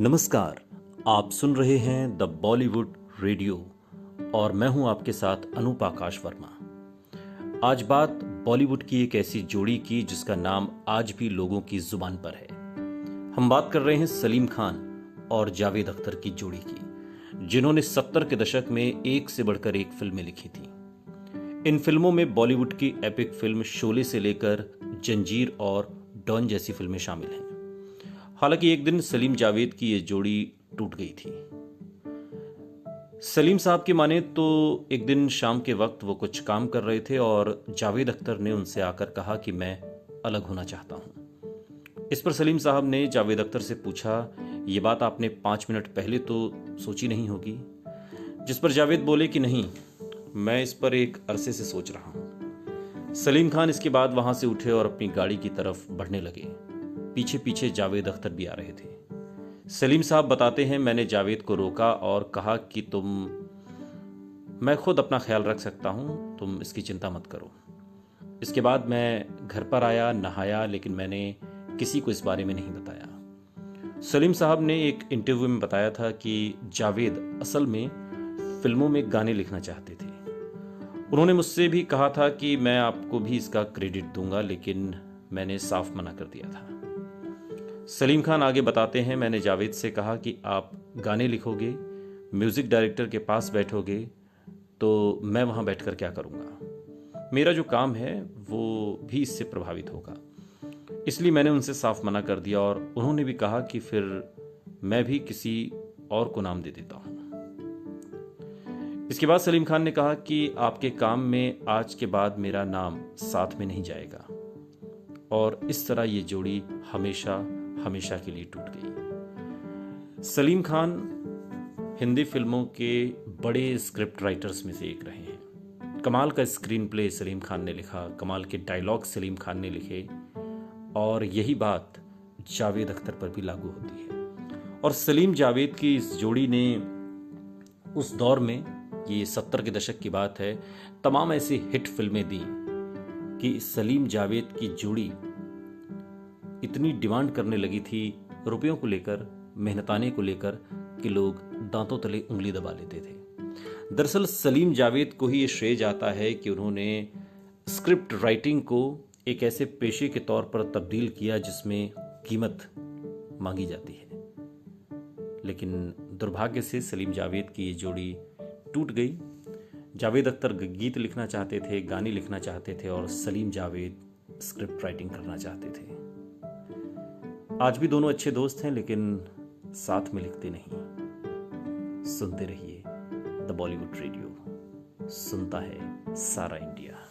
नमस्कार। आप सुन रहे हैं द बॉलीवुड रेडियो और मैं हूं आपके साथ अनूप आकाश वर्मा। आज बात बॉलीवुड की एक ऐसी जोड़ी की जिसका नाम आज भी लोगों की जुबान पर है। हम बात कर रहे हैं सलीम खान और जावेद अख्तर की जोड़ी की, जिन्होंने 70 के दशक में एक से बढ़कर एक फिल्में लिखी थी। इन फिल्मों में बॉलीवुड की एपिक फिल्म शोले से लेकर जंजीर और डॉन जैसी फिल्में शामिल हैं। हालांकि एक दिन सलीम जावेद की ये जोड़ी टूट गई थी। सलीम साहब की माने तो एक दिन शाम के वक्त वो कुछ काम कर रहे थे और जावेद अख्तर ने उनसे आकर कहा कि मैं अलग होना चाहता हूं। इस पर सलीम साहब ने जावेद अख्तर से पूछा, ये बात आपने 5 मिनट पहले तो सोची नहीं होगी? जिस पर जावेद बोले कि नहीं, मैं इस पर एक अरसे से सोच रहा हूं। सलीम खान इसके बाद वहां से उठे और अपनी गाड़ी की तरफ बढ़ने लगे। पीछे पीछे जावेद अख्तर भी आ रहे थे। सलीम साहब बताते हैं, मैंने जावेद को रोका और कहा कि मैं खुद अपना ख्याल रख सकता हूं, तुम इसकी चिंता मत करो। इसके बाद मैं घर पर आया, नहाया, लेकिन मैंने किसी को इस बारे में नहीं बताया। सलीम साहब ने एक इंटरव्यू में बताया था कि जावेद असल में फिल्मों में गाने लिखना चाहते थे। उन्होंने मुझसे भी कहा था कि मैं आपको भी इसका क्रेडिट दूंगा, लेकिन मैंने साफ मना कर दिया था। सलीम खान आगे बताते हैं, मैंने जावेद से कहा कि आप गाने लिखोगे, म्यूजिक डायरेक्टर के पास बैठोगे, तो मैं वहां बैठकर क्या करूंगा? मेरा जो काम है वो भी इससे प्रभावित होगा। इसलिए मैंने उनसे साफ मना कर दिया और उन्होंने भी कहा कि फिर मैं भी किसी और को नाम दे देता हूं। इसके बाद सलीम खान ने कहा कि आपके काम में आज के बाद मेरा नाम साथ में नहीं जाएगा। और इस तरह ये जोड़ी हमेशा हमेशा के लिए टूट गई। सलीम खान हिंदी फिल्मों के बड़े स्क्रिप्ट राइटर्स में से एक रहे हैं। कमाल का स्क्रीन प्ले सलीम खान ने लिखा, कमाल के डायलॉग सलीम खान ने लिखे, और यही बात जावेद अख्तर पर भी लागू होती है। और सलीम जावेद की इस जोड़ी ने उस दौर में, ये 70 के दशक की बात है, तमाम ऐसी हिट फिल्में दी कि सलीम जावेद की जोड़ी इतनी डिमांड करने लगी थी रुपयों को लेकर, मेहनताने को लेकर, कि लोग दांतों तले उंगली दबा लेते थे। दरअसल सलीम जावेद को ही ये श्रेय जाता है कि उन्होंने स्क्रिप्ट राइटिंग को एक ऐसे पेशे के तौर पर तब्दील किया जिसमें कीमत मांगी जाती है। लेकिन दुर्भाग्य से सलीम जावेद की ये जोड़ी टूट गई। जावेद अख्तर गीत लिखना चाहते थे, गाने लिखना चाहते थे, और सलीम जावेद स्क्रिप्ट राइटिंग करना चाहते थे। आज भी दोनों अच्छे दोस्त हैं, लेकिन साथ में लिखते नहीं। सुनते रहिए द बॉलीवुड रेडियो, सुनता है सारा इंडिया।